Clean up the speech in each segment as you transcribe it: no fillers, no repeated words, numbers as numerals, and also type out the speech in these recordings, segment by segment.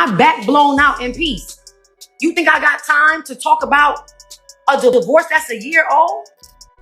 my back blown out in peace. You think I got time to talk about a divorce that's a year old?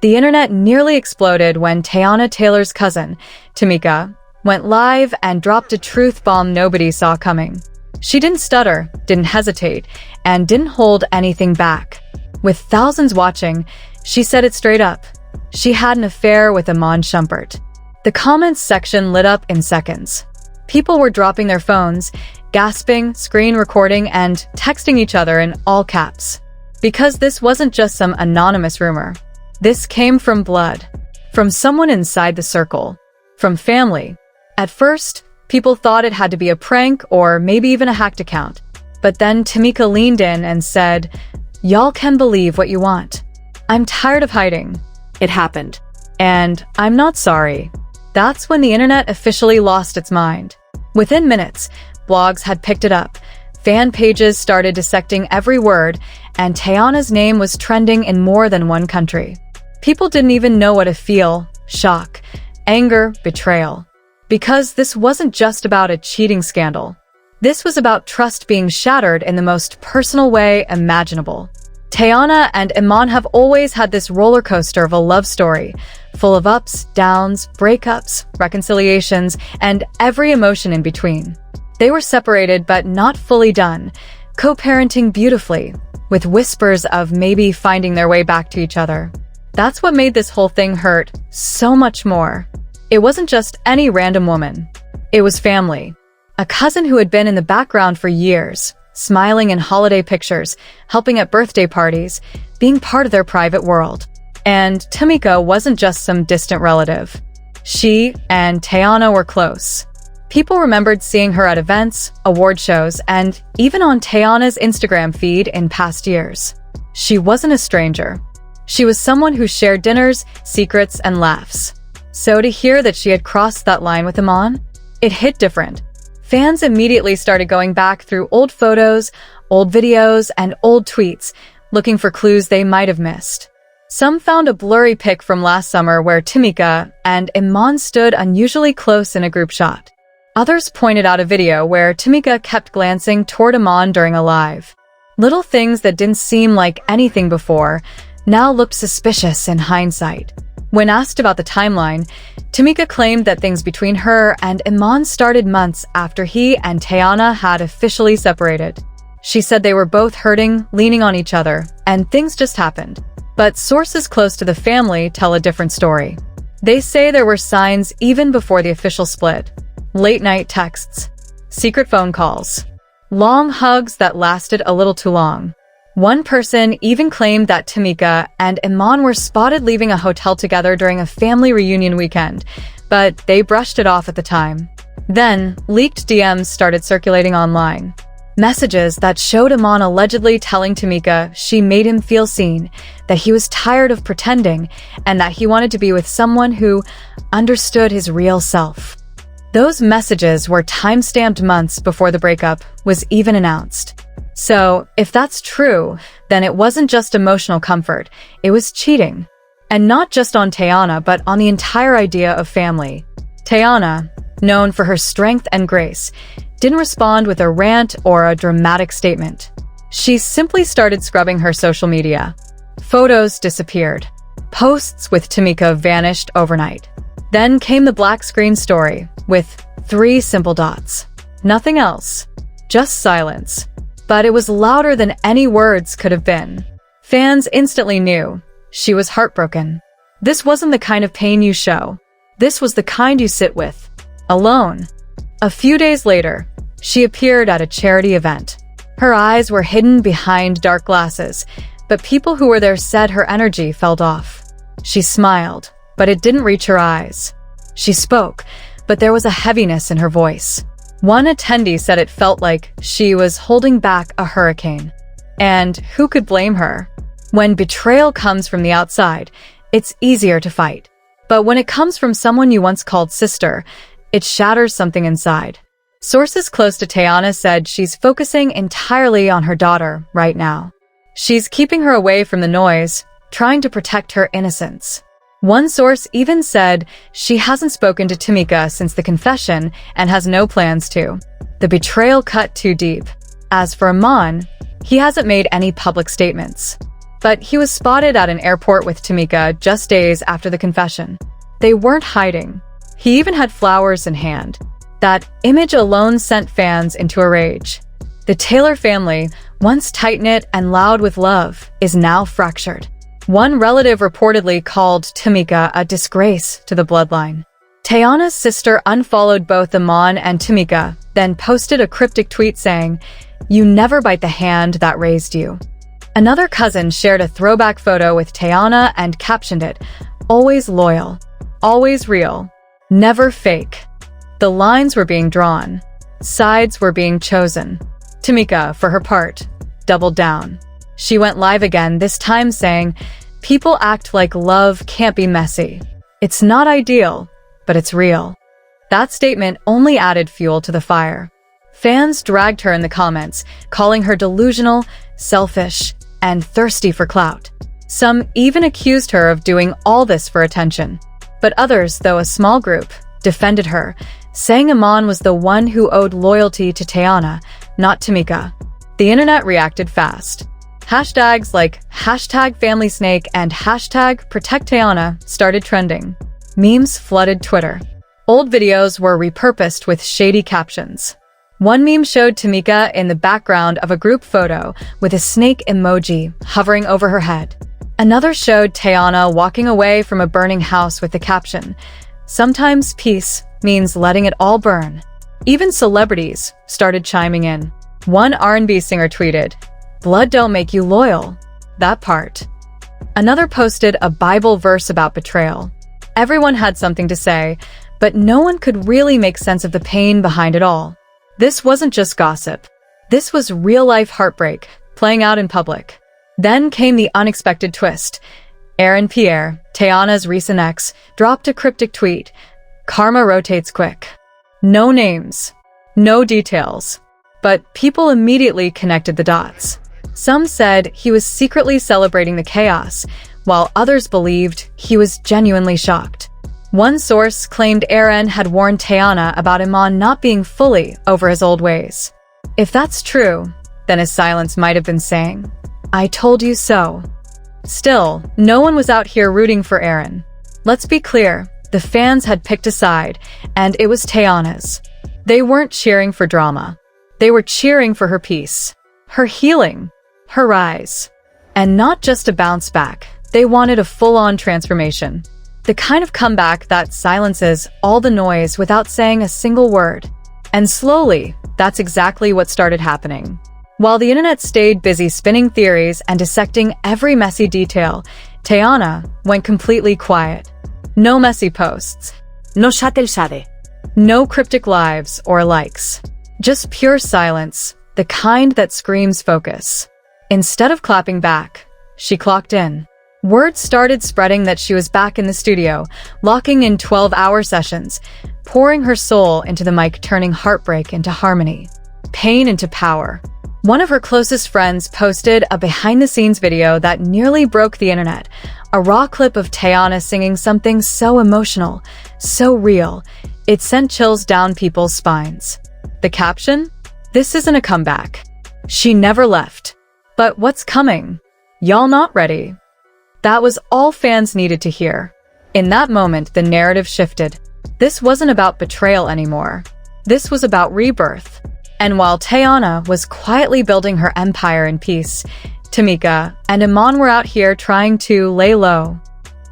The internet nearly exploded when Teyana Taylor's cousin, Tamika, went live and dropped a truth bomb nobody saw coming. She didn't stutter, didn't hesitate, and didn't hold anything back. With thousands watching, she said it straight up. She had an affair with Iman Shumpert. The comments section lit up in seconds. People were dropping their phones, gasping, screen recording, and texting each other in all caps. Because this wasn't just some anonymous rumor. This came from blood, from someone inside the circle, from family. At first, people thought it had to be a prank or maybe even a hacked account. But then Tamika leaned in and said, "Y'all can believe what you want. I'm tired of hiding. It happened. And I'm not sorry." That's when the internet officially lost its mind. Within minutes, blogs had picked it up. Fan pages started dissecting every word, and Teyana's name was trending in more than one country. People didn't even know what to feel: shock, anger, betrayal. Because this wasn't just about a cheating scandal. This was about trust being shattered in the most personal way imaginable. Teyana and Iman have always had this roller coaster of a love story, full of ups, downs, breakups, reconciliations, and every emotion in between. They were separated but not fully done, co-parenting beautifully, with whispers of maybe finding their way back to each other. That's what made this whole thing hurt so much more. It wasn't just any random woman. It was family. A cousin who had been in the background for years, smiling in holiday pictures, helping at birthday parties, being part of their private world. And Tamika wasn't just some distant relative. She and Tayana were close. People remembered seeing her at events, award shows, and even on Tayana's Instagram feed in past years. She wasn't a stranger. She was someone who shared dinners, secrets, and laughs. So to hear that she had crossed that line with Iman, it hit different. Fans immediately started going back through old photos, old videos, and old tweets, looking for clues they might have missed. Some found a blurry pic from last summer where Tamika and Iman stood unusually close in a group shot. Others pointed out a video where Tamika kept glancing toward Iman during a live. Little things that didn't seem like anything before now looked suspicious in hindsight. When asked about the timeline, Tamika claimed that things between her and Iman started months after he and Teyana had officially separated. She said they were both hurting, leaning on each other, and things just happened. But sources close to the family tell a different story. They say there were signs even before the official split. Late-night texts, secret phone calls, long hugs that lasted a little too long. One person even claimed that Tamika and Iman were spotted leaving a hotel together during a family reunion weekend, but they brushed it off at the time. Then, leaked DMs started circulating online. Messages that showed Iman allegedly telling Tamika she made him feel seen, that he was tired of pretending, and that he wanted to be with someone who understood his real self. Those messages were time-stamped months before the breakup was even announced. So, if that's true, then it wasn't just emotional comfort, it was cheating. And not just on Teyana, but on the entire idea of family. Teyana, known for her strength and grace, didn't respond with a rant or a dramatic statement. She simply started scrubbing her social media. Photos disappeared. Posts with Tamika vanished overnight. Then came the black screen story, with 3 simple dots. Nothing else. Just silence. But it was louder than any words could have been. Fans instantly knew. She was heartbroken. This wasn't the kind of pain you show. This was the kind you sit with. Alone. A few days later, she appeared at a charity event. Her eyes were hidden behind dark glasses, but people who were there said her energy felt off. She smiled, but it didn't reach her eyes. She spoke, but there was a heaviness in her voice. One attendee said it felt like she was holding back a hurricane. And who could blame her? When betrayal comes from the outside, it's easier to fight. But when it comes from someone you once called sister, it shatters something inside. Sources close to Teyana said she's focusing entirely on her daughter right now. She's keeping her away from the noise, trying to protect her innocence. One source even said she hasn't spoken to Tamika since the confession and has no plans to. The betrayal cut too deep. As for Iman, he hasn't made any public statements. But he was spotted at an airport with Tamika just days after the confession. They weren't hiding. He even had flowers in hand. That image alone sent fans into a rage. The Taylor family, once tight-knit and loud with love, is now fractured. One relative reportedly called Tamika a disgrace to the bloodline. Teyana's sister unfollowed both Iman and Tamika, then posted a cryptic tweet saying, "You never bite the hand that raised you." Another cousin shared a throwback photo with Teyana and captioned it, "Always loyal, always real, never fake." The lines were being drawn. Sides were being chosen. Tamika, for her part, doubled down. She went live again, this time saying, "People act like love can't be messy. It's not ideal, but it's real." That statement only added fuel to the fire. Fans dragged her in the comments, calling her delusional, selfish, and thirsty for clout. Some even accused her of doing all this for attention. But others, though a small group, defended her, saying Iman was the one who owed loyalty to Teyana, not Tamika. The internet reacted fast. Hashtags like #FamilySnake and #ProtectTeyana started trending. Memes flooded Twitter. Old videos were repurposed with shady captions. One meme showed Tamika in the background of a group photo with a snake emoji hovering over her head. Another showed Teyana walking away from a burning house with the caption, "Sometimes peace means letting it all burn." Even celebrities started chiming in. One R&B singer tweeted, "Blood don't make you loyal." That part. Another posted a Bible verse about betrayal. Everyone had something to say, but no one could really make sense of the pain behind it all. This wasn't just gossip. This was real-life heartbreak, playing out in public. Then came the unexpected twist. Aaron Pierre, Teyana's recent ex, dropped a cryptic tweet. Karma rotates quick. No names, no details. But people immediately connected the dots. Some said he was secretly celebrating the chaos, while others believed he was genuinely shocked. One source claimed Aaron had warned Teyana about Iman not being fully over his old ways. If that's true, then his silence might have been saying, "I told you so." Still, no one was out here rooting for Aaron. Let's be clear, the fans had picked a side, and it was Teyana's. They weren't cheering for drama. They were cheering for her peace, her healing, her rise. And not just a bounce back. They wanted a full-on transformation. The kind of comeback that silences all the noise without saying a single word. And slowly, that's exactly what started happening. While the internet stayed busy spinning theories and dissecting every messy detail, Teyana went completely quiet. No messy posts. No shade. No cryptic lives or likes. Just pure silence, the kind that screams focus. Instead of clapping back, she clocked in. Word started spreading that she was back in the studio, locking in 12-hour sessions, pouring her soul into the mic, turning heartbreak into harmony, pain into power. One of her closest friends posted a behind-the-scenes video that nearly broke the internet, a raw clip of Teyana singing something so emotional, so real, it sent chills down people's spines. The caption? "This isn't a comeback. She never left. But what's coming? Y'all not ready." That was all fans needed to hear. In that moment, the narrative shifted. This wasn't about betrayal anymore. This was about rebirth. And while Teyana was quietly building her empire in peace, Tamika and Iman were out here trying to lay low.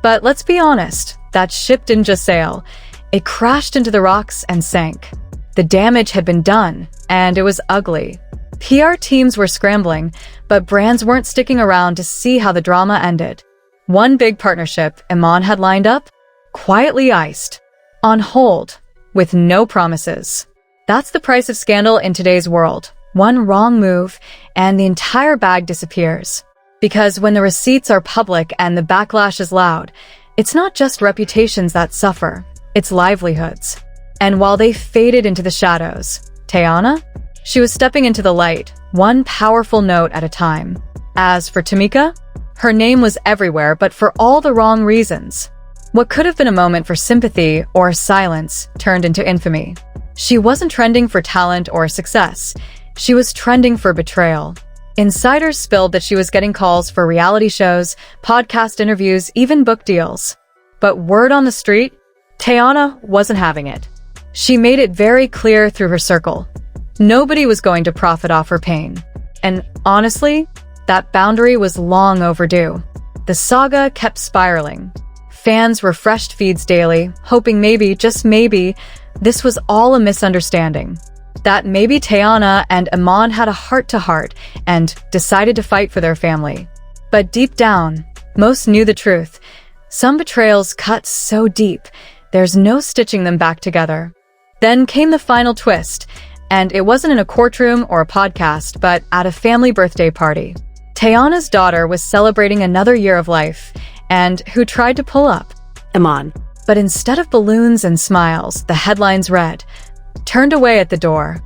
But let's be honest, that ship didn't just sail. It crashed into the rocks and sank. The damage had been done, and it was ugly. PR teams were scrambling, but brands weren't sticking around to see how the drama ended. One big partnership Iman had lined up, quietly iced, on hold, with no promises. That's the price of scandal in today's world. One wrong move, and the entire bag disappears. Because when the receipts are public and the backlash is loud, it's not just reputations that suffer, it's livelihoods. And while they faded into the shadows, Teyana? She was stepping into the light, one powerful note at a time. As for Tamika, her name was everywhere, but for all the wrong reasons. What could have been a moment for sympathy or silence turned into infamy. She wasn't trending for talent or success. She was trending for betrayal. Insiders spilled that she was getting calls for reality shows, podcast interviews, even book deals. But word on the street, Teyana wasn't having it. She made it very clear through her circle. Nobody was going to profit off her pain. And honestly, that boundary was long overdue. The saga kept spiraling. Fans refreshed feeds daily, hoping maybe, just maybe, this was all a misunderstanding. That maybe Teyana and Iman had a heart-to-heart and decided to fight for their family. But deep down, most knew the truth. Some betrayals cut so deep, there's no stitching them back together. Then came the final twist, and it wasn't in a courtroom or a podcast, but at a family birthday party. Teyana's daughter was celebrating another year of life, and who tried to pull up? Iman. But instead of balloons and smiles, the headlines read, "Turned away at the door."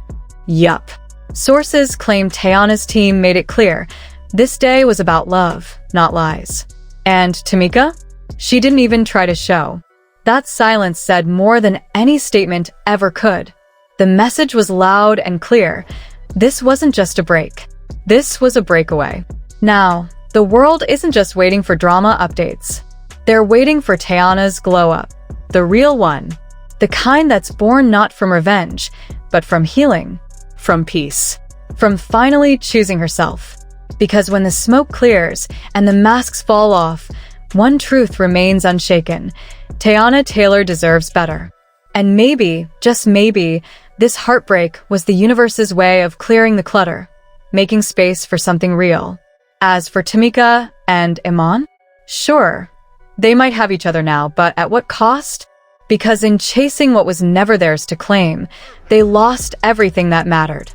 Yup. Sources claim Teyana's team made it clear this day was about love, not lies. And Tamika? She didn't even try to show. That silence said more than any statement ever could. The message was loud and clear. This wasn't just a break. This was a breakaway. Now, the world isn't just waiting for drama updates. They're waiting for Teyana's glow-up. The real one. The kind that's born not from revenge, but from healing. From peace. From finally choosing herself. Because when the smoke clears and the masks fall off, one truth remains unshaken. Teyana Taylor deserves better. And maybe, just maybe, this heartbreak was the universe's way of clearing the clutter, making space for something real. As for Tamika and Iman? Sure, they might have each other now, but at what cost? Because in chasing what was never theirs to claim, they lost everything that mattered.